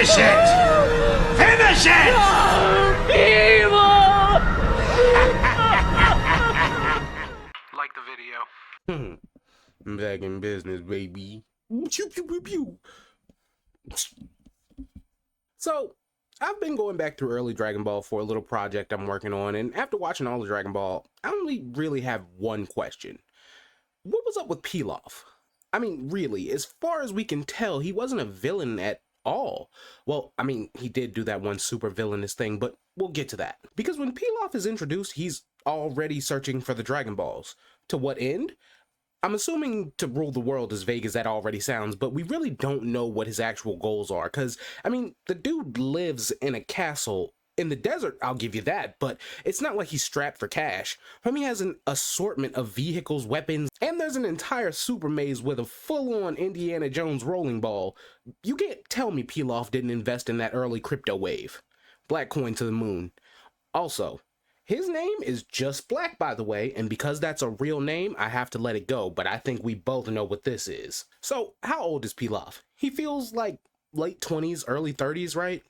Finish it! Finish it! Evil! Like the video. I'm back in business, baby. Pew, pew, pew, pew. So, I've been going back through early Dragon Ball for a little project I'm working on, and after watching all of Dragon Ball, I only really have one question. What was up with Pilaf? I mean, really, as far as we can tell, he wasn't a villain at all. Well, I mean, he did do that one super villainous thing, but we'll get to that. Because when Pilaf is introduced, he's already searching for the Dragon Balls. To what end? I'm assuming to rule the world, as vague as that already sounds, but we really don't know what his actual goals are, because, I mean, the dude lives in a castle in the desert, I'll give you that, but it's not like he's strapped for cash. Homie has an assortment of vehicles, weapons, and there's an entire super maze with a full-on Indiana Jones rolling ball. You can't tell me Pilaf didn't invest in that early crypto wave. Black coin to the moon. Also, his name is just Black, by the way, and because that's a real name, I have to let it go, but I think we both know what this is. So, how old is Pilaf? He feels like late 20s, early 30s, right?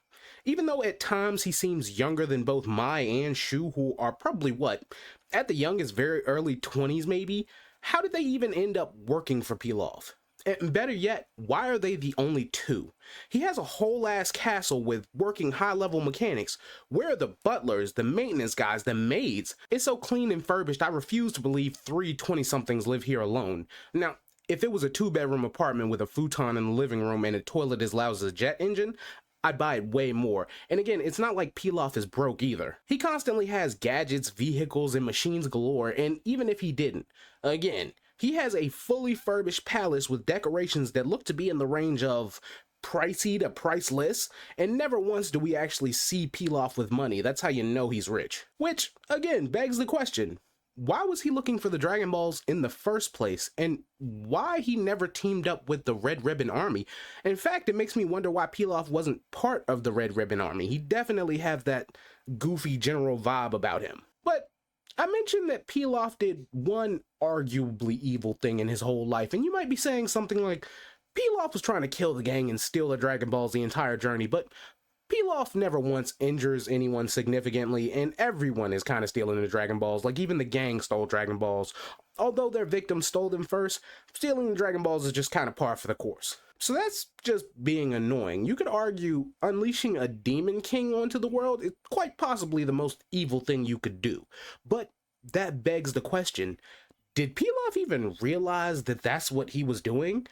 Even though at times he seems younger than both Mai and Shu, who are probably what? At the youngest, very early 20s maybe? How did they even end up working for Pilaf? And better yet, why are they the only two? He has a whole ass castle with working high-level mechanics. Where are the butlers, the maintenance guys, the maids? It's so clean and furbished, I refuse to believe 3 20-somethings live here alone. Now, if it was a 2-bedroom apartment with a futon in the living room and a toilet as loud as a jet engine, I'd buy it way more. And again, it's not like Pilaf is broke either. He constantly has gadgets, vehicles, and machines galore, and even if he didn't, again, he has a fully furbished palace with decorations that look to be in the range of pricey to priceless, and never once do we actually see Pilaf with money. That's how you know he's rich. Which, again, begs the question, why was he looking for the Dragon Balls in the first place, and why he never teamed up with the Red Ribbon Army? In fact, it makes me wonder why Pilaf wasn't part of the Red Ribbon Army. He definitely has that goofy general vibe about him. But I mentioned that Pilaf did one arguably evil thing in his whole life, and you might be saying something like, Pilaf was trying to kill the gang and steal the Dragon Balls the entire journey, but Pilaf never once injures anyone significantly, and everyone is kind of stealing the Dragon Balls, like even the gang stole Dragon Balls. Although their victims stole them first, stealing the Dragon Balls is just kind of par for the course. So that's just being annoying. You could argue unleashing a Demon King onto the world is quite possibly the most evil thing you could do. But that begs the question, did Pilaf even realize that that's what he was doing?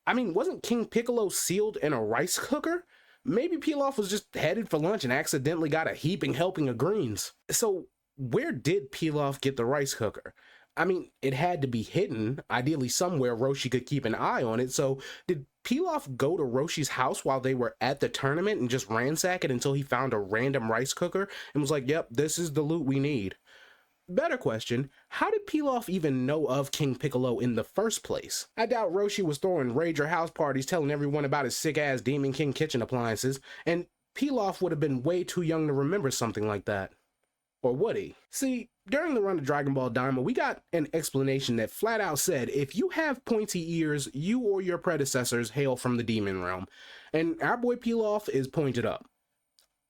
I mean, wasn't King Piccolo sealed in a rice cooker? Maybe Pilaf was just headed for lunch and accidentally got a heaping helping of greens. So where did Pilaf get the rice cooker? I mean, it had to be hidden, ideally somewhere Roshi could keep an eye on it. So did Pilaf go to Roshi's house while they were at the tournament and just ransack it until he found a random rice cooker and was like, yep, this is the loot we need? Better question, how did Pilaf even know of King Piccolo in the first place? I doubt Roshi was throwing rager house parties telling everyone about his sick-ass Demon King kitchen appliances, and Pilaf would have been way too young to remember something like that. Or would he? See, during the run of Dragon Ball Daima, we got an explanation that flat out said, if you have pointy ears, you or your predecessors hail from the demon realm. And our boy Pilaf is pointed up.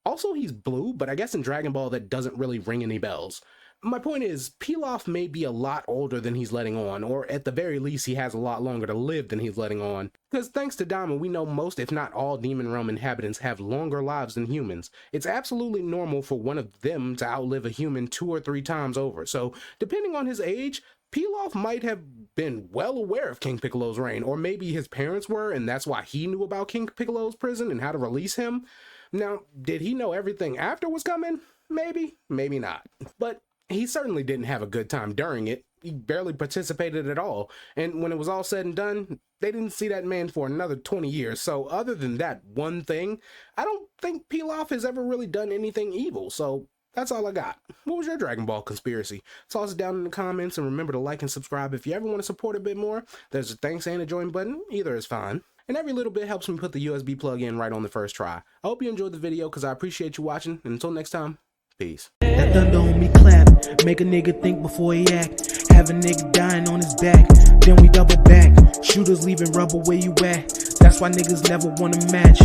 Also, he's blue, but I guess in Dragon Ball that doesn't really ring any bells. My point is, Pilaf may be a lot older than he's letting on, or at the very least he has a lot longer to live than he's letting on. Because thanks to Daima, we know most if not all Demon Realm inhabitants have longer lives than humans. It's absolutely normal for one of them to outlive a human 2 or 3 times over, so depending on his age, Pilaf might have been well aware of King Piccolo's reign, or maybe his parents were and that's why he knew about King Piccolo's prison and how to release him. Now, did he know everything after was coming? Maybe, maybe not. But he certainly didn't have a good time during it. He barely participated at all. And when it was all said and done, they didn't see that man for another 20 years. So other than that one thing, I don't think Pilaf has ever really done anything evil. So that's all I got. What was your Dragon Ball conspiracy? Toss it down in the comments and remember to like and subscribe if you ever want to support a bit more. There's a thanks and a join button. Either is fine. And every little bit helps me put the USB plug in right on the first try. I hope you enjoyed the video because I appreciate you watching. And until next time, peace. That thunder on me clap, make a nigga think before he act. Have a nigga dying on his back, then we double back. Shooters leaving rubber where you at. That's why niggas never wanna match.